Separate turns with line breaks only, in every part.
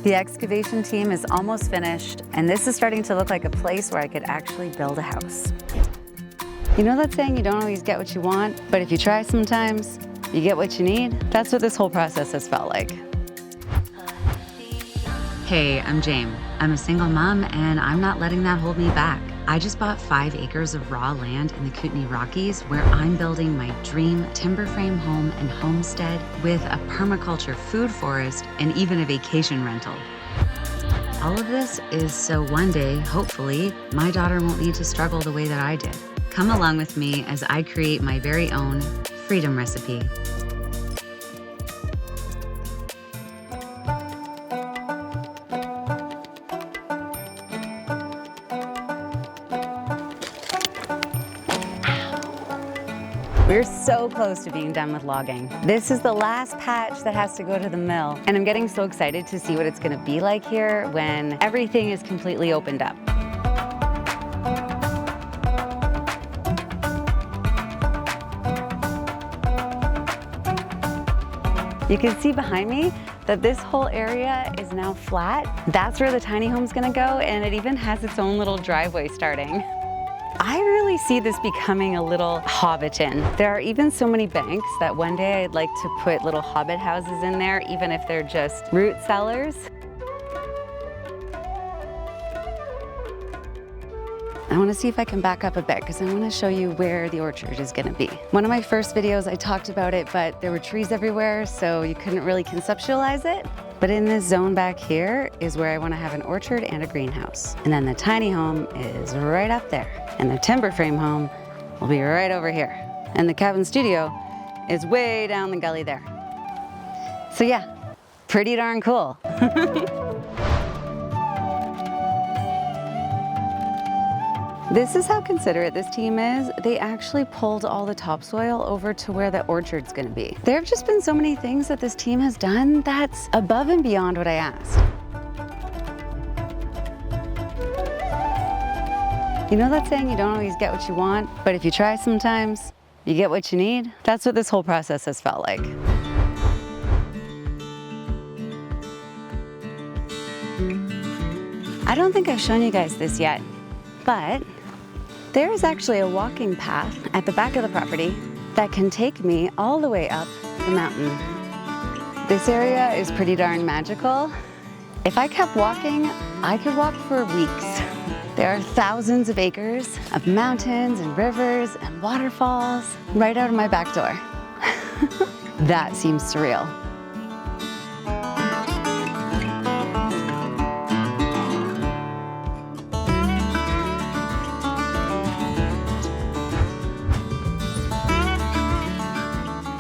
The excavation team is almost finished, and this is starting to look like a place where I could actually build a house. You know that saying, you don't always get what you want, but if you try sometimes, you get what you need? That's what this whole process has felt like. Hey, I'm Jane. I'm a single mom, and I'm not letting that hold me back. I just bought 5 acres of raw land in the Kootenay Rockies where I'm building my dream timber frame home and homestead with a permaculture food forest and even a vacation rental. All of this is so one day, hopefully, my daughter won't need to struggle the way that I did. Come along with me as I create my very own freedom recipe. We're so close to being done with logging. This is the last patch that has to go to the mill, and I'm getting so excited to see what it's gonna be like here when everything is completely opened up. You can see behind me that this whole area is now flat. That's where the tiny home's gonna go, and it even has its own little driveway starting. I really see this becoming a little Hobbiton. There are even so many banks that one day I'd like to put little hobbit houses in there, even if they're just root cellars. I want to see if I can back up a bit because I want to show you where the orchard is going to be. One of my first videos I talked about it, but there were trees everywhere, so you couldn't really conceptualize it. But in this zone back here is where I want to have an orchard and a greenhouse. And then the tiny home is right up there. And the timber frame home will be right over here. And the cabin studio is way down the gully there. So yeah, pretty darn cool. This is how considerate this team is. They actually pulled all the topsoil over to where the orchard's gonna be. There have just been so many things that this team has done that's above and beyond what I asked. You know that saying, you don't always get what you want, but if you try sometimes, you get what you need? That's what this whole process has felt like. I don't think I've shown you guys this yet, but there is actually a walking path at the back of the property that can take me all the way up the mountain. This area is pretty darn magical. If I kept walking, I could walk for weeks. There are thousands of acres of mountains and rivers and waterfalls right out of my back door. That seems surreal.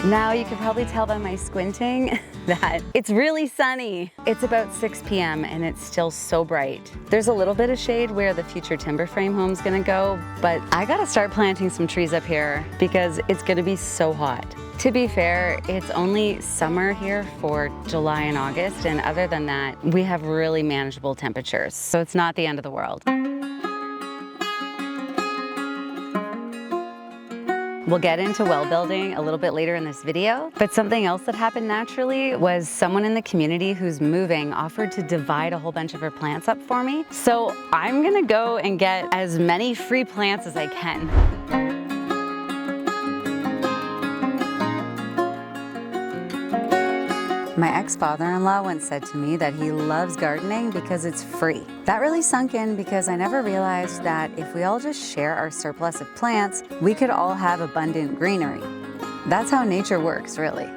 Now you can probably tell by my squinting that it's really sunny. It's about 6 p.m. and it's still so bright. There's a little bit of shade where the future timber frame home's gonna go, but I gotta start planting some trees up here because it's gonna be so hot. To be fair, it's only summer here for July and August, and other than that, we have really manageable temperatures, so it's not the end of the world. We'll get into well building a little bit later in this video, but something else that happened naturally was someone in the community who's moving offered to divide a whole bunch of her plants up for me. So I'm gonna go and get as many free plants as I can. My ex-father-in-law once said to me that he loves gardening because it's free. That really sunk in because I never realized that if we all just share our surplus of plants, we could all have abundant greenery. That's how nature works, really.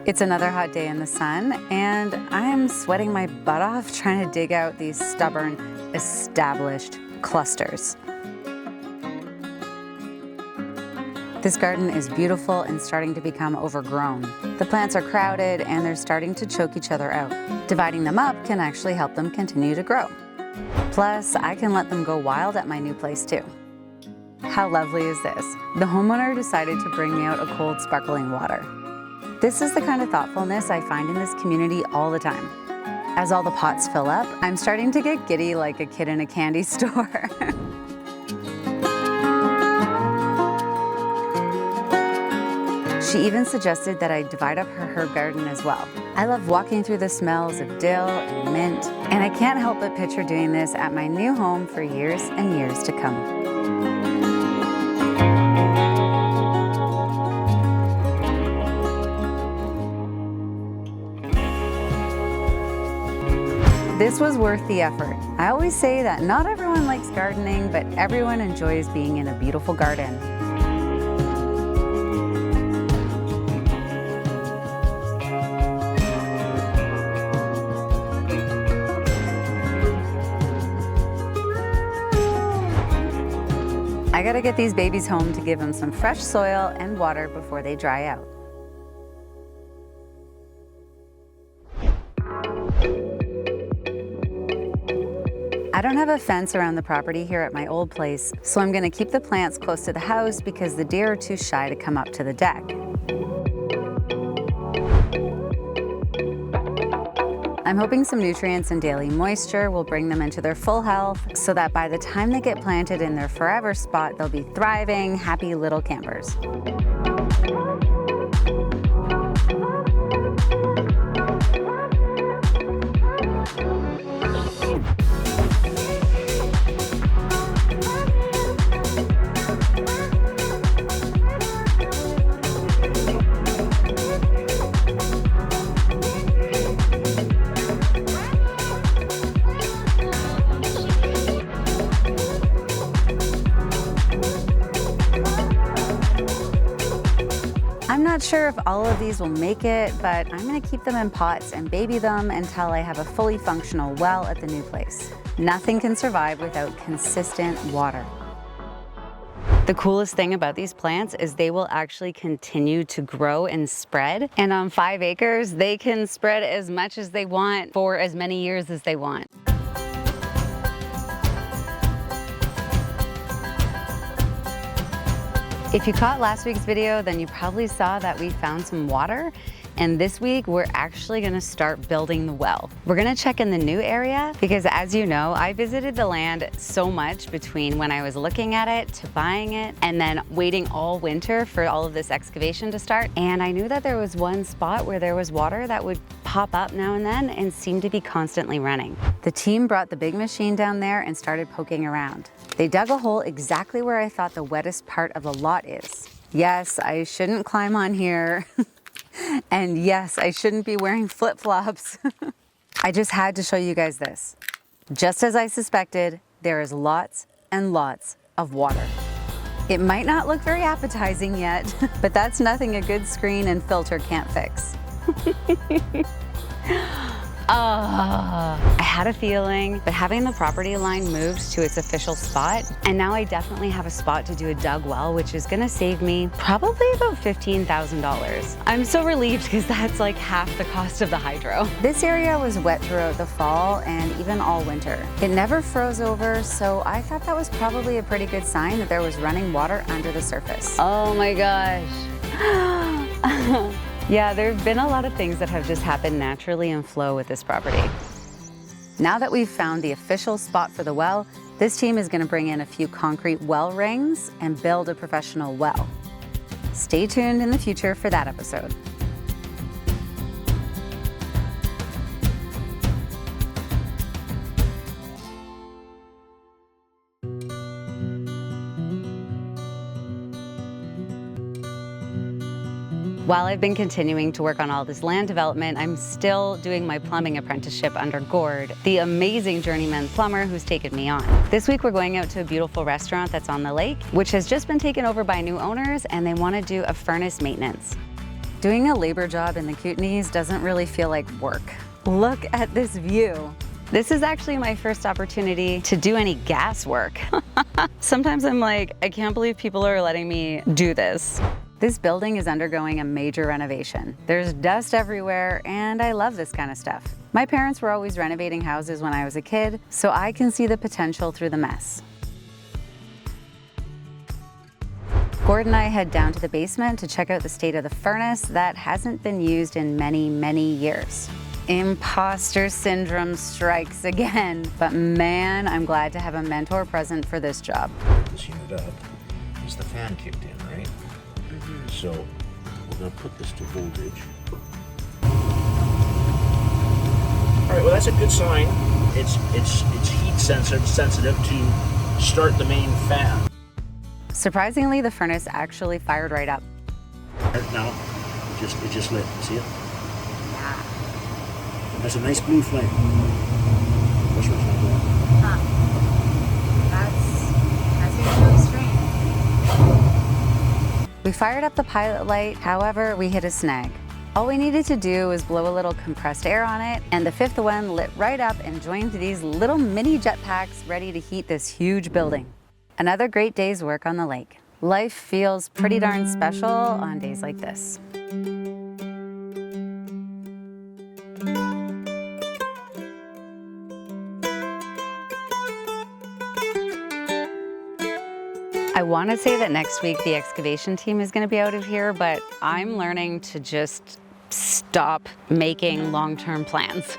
It's another hot day in the sun, and I am sweating my butt off trying to dig out these stubborn, established clusters. This garden is beautiful and starting to become overgrown. The plants are crowded and they're starting to choke each other out. Dividing them up can actually help them continue to grow. Plus, I can let them go wild at my new place too. How lovely is this? The homeowner decided to bring me out a cold sparkling water. This is the kind of thoughtfulness I find in this community all the time. As all the pots fill up, I'm starting to get giddy like a kid in a candy store. She even suggested that I divide up her herb garden as well. I love walking through the smells of dill and mint, and I can't help but picture doing this at my new home for years and years to come. This was worth the effort. I always say that not everyone likes gardening, but everyone enjoys being in a beautiful garden. I gotta get these babies home to give them some fresh soil and water before they dry out. I don't have a fence around the property here at my old place, so I'm gonna keep the plants close to the house because the deer are too shy to come up to the deck. I'm hoping some nutrients and daily moisture will bring them into their full health so that by the time they get planted in their forever spot, they'll be thriving, happy little campers. I'm not sure if all of these will make it, but I'm gonna keep them in pots and baby them until I have a fully functional well at the new place. Nothing can survive without consistent water. The coolest thing about these plants is they will actually continue to grow and spread. And on 5 acres, they can spread as much as they want for as many years as they want. If you caught last week's video, then you probably saw that we found some water. And this week, we're actually gonna start building the well. We're gonna check in the new area because, as you know, I visited the land so much between when I was looking at it to buying it and then waiting all winter for all of this excavation to start. And I knew that there was one spot where there was water that would pop up now and then and seemed to be constantly running. The team brought the big machine down there and started poking around. They dug a hole exactly where I thought the wettest part of the lot is. Yes, I shouldn't climb on here. And yes, I shouldn't be wearing flip-flops. I just had to show you guys this. Just as I suspected, there is lots and lots of water. It might not look very appetizing yet, but that's nothing a good screen and filter can't fix. I had a feeling, but having the property line moved to its official spot, and now I definitely have a spot to do a dug well, which is gonna save me probably about $15,000. I'm so relieved because that's like half the cost of the hydro. This area was wet throughout the fall and even all winter. It never froze over, so I thought that was probably a pretty good sign that there was running water under the surface. Oh my gosh. Yeah, there have been a lot of things that have just happened naturally and flow with this property. Now that we've found the official spot for the well, this team is gonna bring in a few concrete well rings and build a professional well. Stay tuned in the future for that episode. While I've been continuing to work on all this land development, I'm still doing my plumbing apprenticeship under Gord, the amazing journeyman plumber who's taken me on. This week we're going out to a beautiful restaurant that's on the lake, which has just been taken over by new owners, and they want to do a furnace maintenance. Doing a labor job in the Kootenays doesn't really feel like work. Look at this view. This is actually my first opportunity to do any gas work. Sometimes I'm like, I can't believe people are letting me do this. This building is undergoing a major renovation. There's dust everywhere, and I love this kind of stuff. My parents were always renovating houses when I was a kid, so I can see the potential through the mess. Gord and I head down to the basement to check out the state of the furnace that hasn't been used in many, many years. Imposter syndrome strikes again, but man, I'm glad to have a mentor present for this job.
This unit up is the fan kicked in, right? So We're going to put this to voltage. All right, well that's a good sign. It's heat sensitive to start the main fan.
Surprisingly, the furnace actually fired right up.
Right now, it just lit. See it?
Yeah.
That's a nice blue flame. This one's not going.
Huh. That's really strange. We fired up the pilot light, however, we hit a snag. All we needed to do was blow a little compressed air on it, and the fifth one lit right up and joined these little mini jetpacks ready to heat this huge building. Another great day's work on the lake. Life feels pretty darn special on days like this. I want to say that next week the excavation team is going to be out of here, but I'm learning to just stop making long-term plans.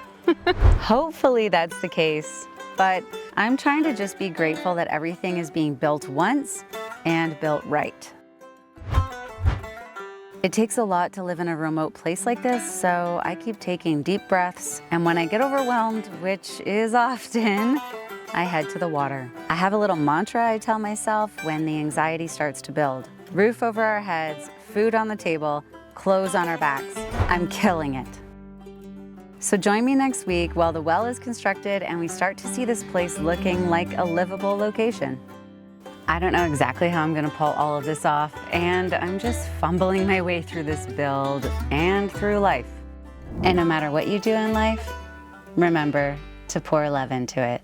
Hopefully that's the case, but I'm trying to just be grateful that everything is being built once and built right. It takes a lot to live in a remote place like this, so I keep taking deep breaths, and when I get overwhelmed, which is often, I head to the water. I have a little mantra I tell myself when the anxiety starts to build. Roof over our heads, food on the table, clothes on our backs. I'm killing it. So join me next week while the well is constructed and we start to see this place looking like a livable location. I don't know exactly how I'm gonna pull all of this off, and I'm just fumbling my way through this build and through life. And no matter what you do in life, remember to pour love into it.